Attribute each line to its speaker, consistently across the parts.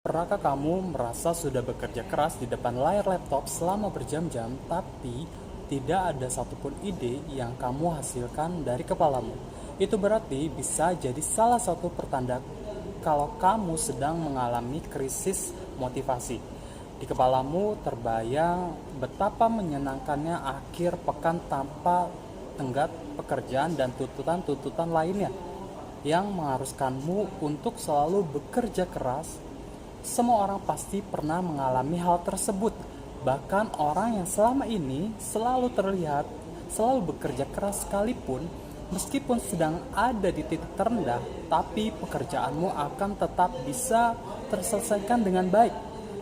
Speaker 1: Pernahkah kamu merasa sudah bekerja keras di depan layar laptop selama berjam-jam, tapi tidak ada satupun ide yang kamu hasilkan dari kepalamu? Itu berarti bisa jadi salah satu pertanda kalau kamu sedang mengalami krisis motivasi. Di kepalamu terbayang betapa menyenangkannya akhir pekan tanpa tenggat pekerjaan dan tuntutan-tuntutan lainnya yang mengharuskanmu untuk selalu bekerja keras. Semua orang pasti pernah mengalami hal tersebut. Bahkan orang yang selama ini selalu terlihat selalu bekerja keras sekalipun, meskipun sedang ada di titik terendah, tapi pekerjaanmu akan tetap bisa terselesaikan dengan baik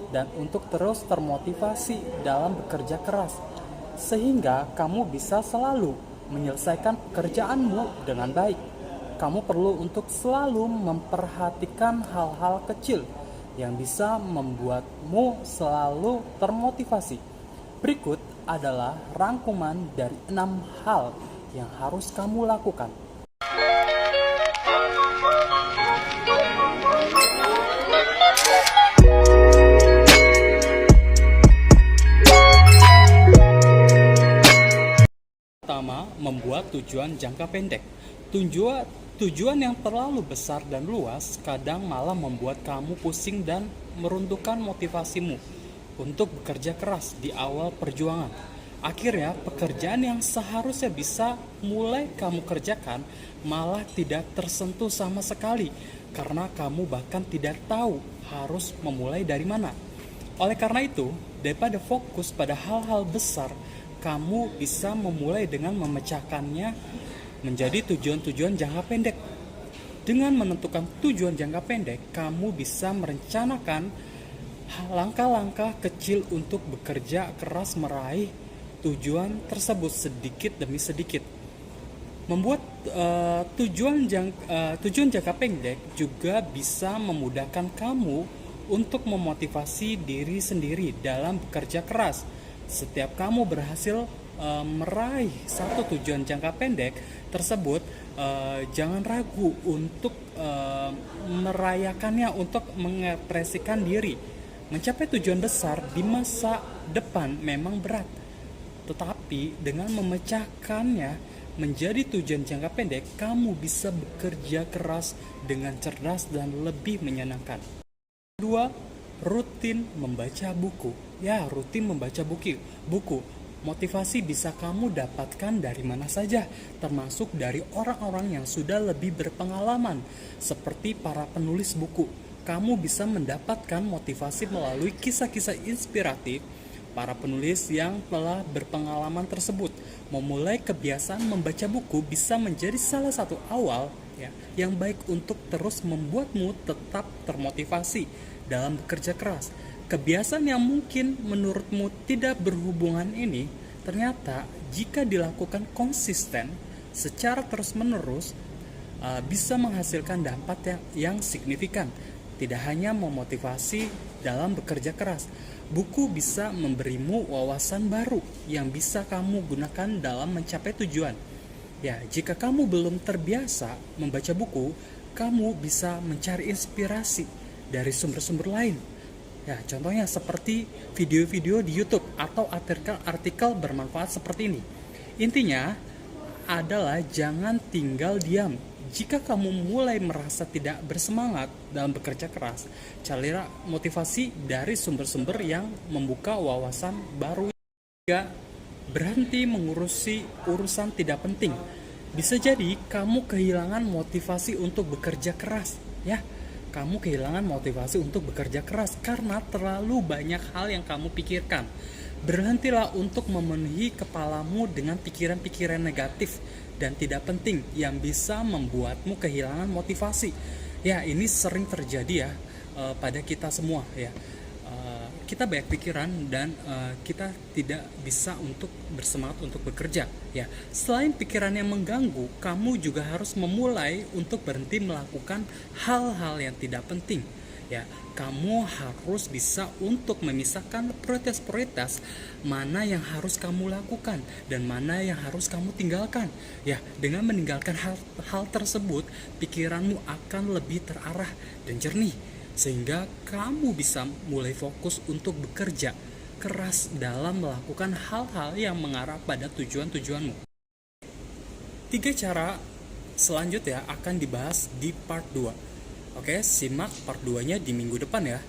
Speaker 1: dan untuk terus termotivasi dalam bekerja keras, sehingga kamu bisa selalu menyelesaikan pekerjaanmu dengan baik. Kamu perlu untuk selalu memperhatikan hal-hal kecil yang bisa membuatmu selalu termotivasi. Berikut adalah rangkuman dari 6 hal yang harus kamu lakukan. Pertama, membuat tujuan jangka pendek. Tujuan yang terlalu besar dan luas kadang malah membuat kamu pusing dan meruntuhkan motivasimu untuk bekerja keras di awal perjuangan. Akhirnya, pekerjaan yang seharusnya bisa mulai kamu kerjakan malah tidak tersentuh sama sekali karena kamu bahkan tidak tahu harus memulai dari mana. Oleh karena itu, daripada fokus pada hal-hal besar, kamu bisa memulai dengan memecahkannya menjadi tujuan-tujuan jangka pendek. Dengan menentukan tujuan jangka pendek, kamu bisa merencanakan langkah-langkah kecil untuk bekerja keras meraih tujuan tersebut sedikit demi sedikit. Membuat tujuan jangka pendek juga bisa memudahkan kamu untuk memotivasi diri sendiri dalam bekerja keras. Setiap kamu berhasil meraih satu tujuan jangka pendek tersebut, jangan ragu untuk merayakannya, untuk mengekspresikan diri. Mencapai tujuan besar di masa depan memang berat, tetapi dengan memecahkannya menjadi tujuan jangka pendek, kamu bisa bekerja keras dengan cerdas dan lebih menyenangkan. Kedua, rutin membaca buku. Rutin membaca buku. Motivasi bisa kamu dapatkan dari mana saja, termasuk dari orang-orang yang sudah lebih berpengalaman, seperti para penulis buku. Kamu bisa mendapatkan motivasi melalui kisah-kisah inspiratif para penulis yang telah berpengalaman tersebut. Memulai kebiasaan membaca buku bisa menjadi salah satu awal yang baik untuk terus membuatmu tetap termotivasi dalam bekerja keras. Kebiasaan yang mungkin menurutmu tidak berhubungan ini, ternyata jika dilakukan konsisten secara terus-menerus, bisa menghasilkan dampak yang signifikan. Tidak hanya memotivasi dalam bekerja keras, buku bisa memberimu wawasan baru yang bisa kamu gunakan dalam mencapai tujuan. Jika kamu belum terbiasa membaca buku, kamu bisa mencari inspirasi dari sumber-sumber lain. Contohnya seperti video-video di YouTube atau artikel bermanfaat seperti ini. Intinya adalah jangan tinggal diam. Jika kamu mulai merasa tidak bersemangat dalam bekerja keras, carilah motivasi dari sumber-sumber yang membuka wawasan baru. Juga berhenti mengurusi urusan tidak penting. Bisa jadi kamu kehilangan motivasi untuk bekerja keras. Kamu kehilangan motivasi untuk bekerja keras karena terlalu banyak hal yang kamu pikirkan. Berhentilah untuk memenuhi kepalamu dengan pikiran-pikiran negatif dan tidak penting yang bisa membuatmu kehilangan motivasi. Ini sering terjadi pada kita semua kita banyak pikiran dan kita tidak bisa untuk bersemangat untuk bekerja. Selain pikiran yang mengganggu, kamu juga harus memulai untuk berhenti melakukan hal-hal yang tidak penting. Kamu harus bisa untuk memisahkan prioritas-prioritas mana yang harus kamu lakukan dan mana yang harus kamu tinggalkan. Dengan meninggalkan hal tersebut, pikiranmu akan lebih terarah dan jernih. sehingga kamu bisa mulai fokus untuk bekerja keras dalam melakukan hal-hal yang mengarah pada tujuan-tujuanmu. 3 cara selanjutnya akan dibahas di part 2. Oke, simak part 2-nya di minggu depan ya.